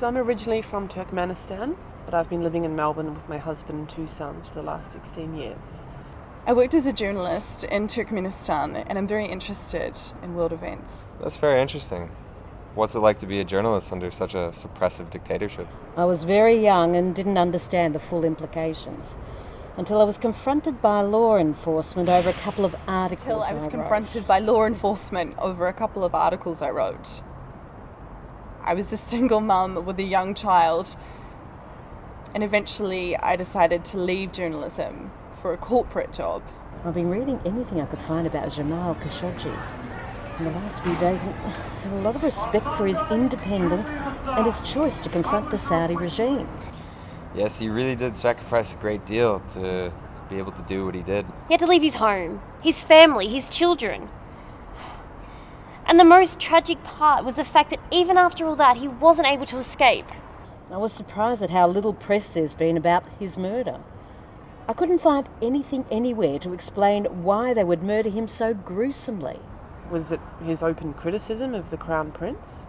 So I'm originally from Turkmenistan, but I've been living in Melbourne with my husband and 2 sons for the last 16 years. I worked as a journalist in Turkmenistan, and I'm very interested in world events. That's very interesting. What's it like to be a journalist under such a suppressive dictatorship? I was very young and didn't understand the full implications until I was confronted by law enforcement over a couple of articles I wrote. I was a single mum with a young child, and eventually I decided to leave journalism for a corporate job. I've been reading anything I could find about Jamal Khashoggi in the last few days, and I feel a lot of respect for his independence and his choice to confront the Saudi regime. Yes, he really did sacrifice a great deal to be able to do what he did. He had to leave his home, his family, his children. And the most tragic part was the fact that even after all that, he wasn't able to escape. I was surprised at how little press there's been about his murder. I couldn't find anything anywhere to explain why they would murder him so gruesomely. Was it his open criticism of the Crown Prince?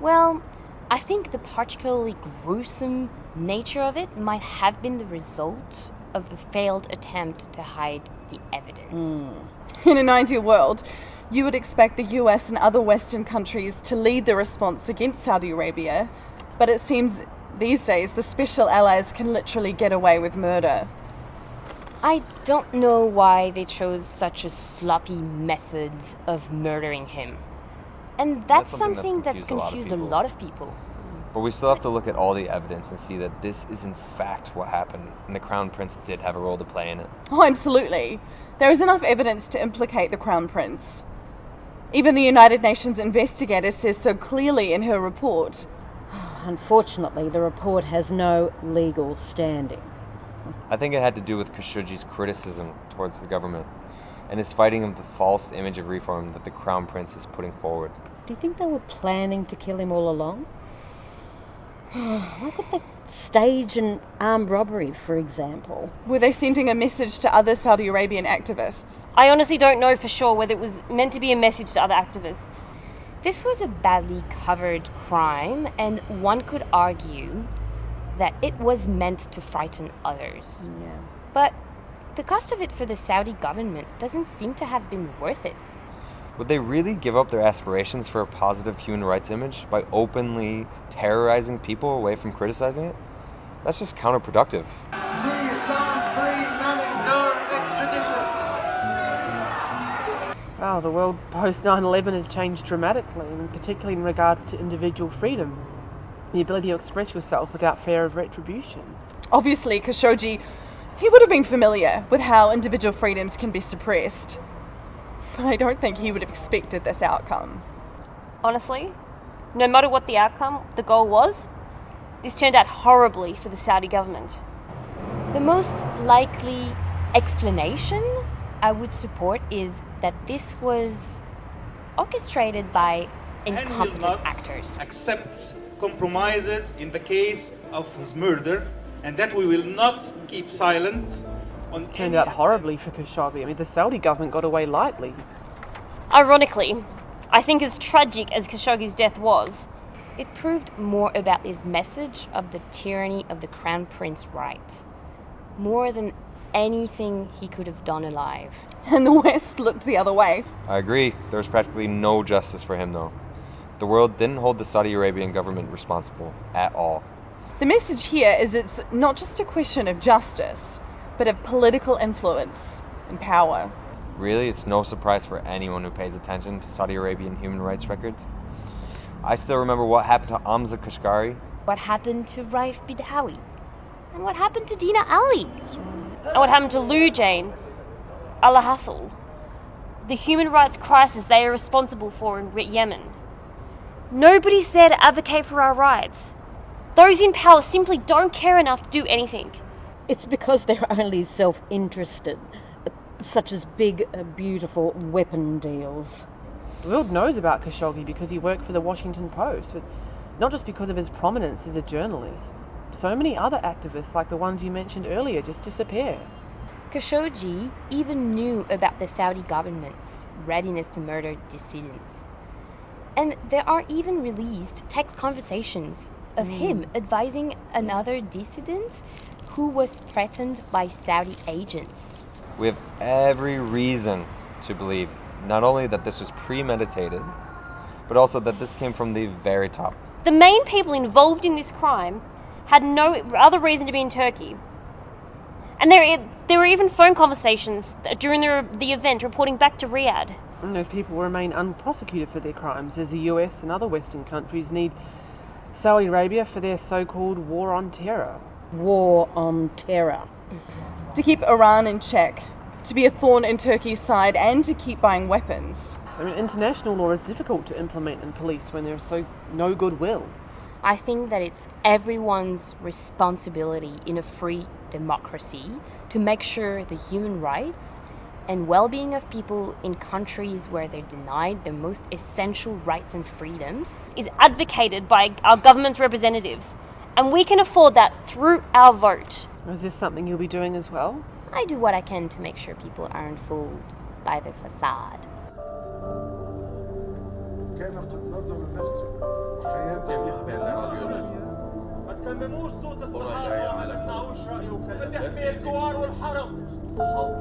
Well, I think the particularly gruesome nature of it might have been the result of a failed attempt to hide the evidence. In an ideal world, you would expect the US and other Western countries to lead the response against Saudi Arabia, but it seems these days the special allies can literally get away with murder. I don't know why they chose such a sloppy method of murdering him. And that's something that's confused a lot of people. But we still have to look at all the evidence and see that this is in fact what happened, and the Crown Prince did have a role to play in it. Oh, absolutely. There is enough evidence to implicate the Crown Prince. Even the United Nations investigator says so clearly in her report. Unfortunately, the report has no legal standing. I think it had to do with Khashoggi's criticism towards the government and his fighting of the false image of reform that the Crown Prince is putting forward. Do you think they were planning to kill him all along? Why could they stage an armed robbery, for example? Were they sending a message to other Saudi Arabian activists? I honestly don't know for sure whether it was meant to be a message to other activists. This was a badly covered crime, and one could argue that it was meant to frighten others. Yeah. But the cost of it for the Saudi government doesn't seem to have been worth it. Would they really give up their aspirations for a positive human rights image by openly terrorizing people away from criticizing it? That's just counterproductive. Wow, the world post 9/11 has changed dramatically, and particularly in regards to individual freedom. The ability to express yourself without fear of retribution. Obviously, Khashoggi, he would have been familiar with how individual freedoms can be suppressed. But I don't think he would have expected this outcome. Honestly, no matter what the outcome, the goal was, this turned out horribly for the Saudi government. The most likely explanation I would support is that this was orchestrated by incompetent actors. Accept compromises in the case of his murder, and that we will not keep silent on It turned out horribly for Khashoggi. I mean, the Saudi government got away lightly. Ironically, I think as tragic as Khashoggi's death was, It proved more about his message of the tyranny of the Crown Prince right, more than anything he could have done alive. And the West looked the other way. I agree. There was practically no justice for him, though. The world didn't hold the Saudi Arabian government responsible at all. The message here is it's not just a question of justice, but of political influence and power. Really, it's no surprise for anyone who pays attention to Saudi Arabian human rights records. I still remember what happened to Hamza Kashgari. What happened to Raif Badawi? And what happened to Dina Ali? and what happened to Lou Jane, Al-Hathal, the human rights crisis they are responsible for in Yemen. Nobody's there to advocate for our rights. Those in power simply don't care enough to do anything. It's because they're only self-interested, such as big, beautiful weapon deals. The world knows about Khashoggi because he worked for the Washington Post, but not just because of his prominence as a journalist. So many other activists, like the ones you mentioned earlier, just disappear. Khashoggi even knew about the Saudi government's readiness to murder dissidents. And there are even released text conversations of him advising another dissident who was threatened by Saudi agents. We have every reason to believe not only that this was premeditated, but also that this came from the very top. The main people involved in this crime had no other reason to be in Turkey. And there were even phone conversations during the event reporting back to Riyadh. And those people remain unprosecuted for their crimes, as the US and other Western countries need Saudi Arabia for their so-called war on terror. War on terror. To keep Iran in check, to be a thorn in Turkey's side, and to keep buying weapons. I mean, international law is difficult to implement and police when there's no goodwill. I think that it's everyone's responsibility in a free democracy to make sure the human rights and well-being of people in countries where they're denied the most essential rights and freedoms Is advocated by our government's representatives. And we can afford that through our vote. Is this something you'll be doing as well? I do what I can to make sure people aren't fooled by the facade. كان قد نظر نفسه وحياته haberler alıyoruz. ما تكمموش صوت Orayla الصحافة، ما alakalı. تمنعوش رأيه وكلام. تحمي الجوار والحرم. Halk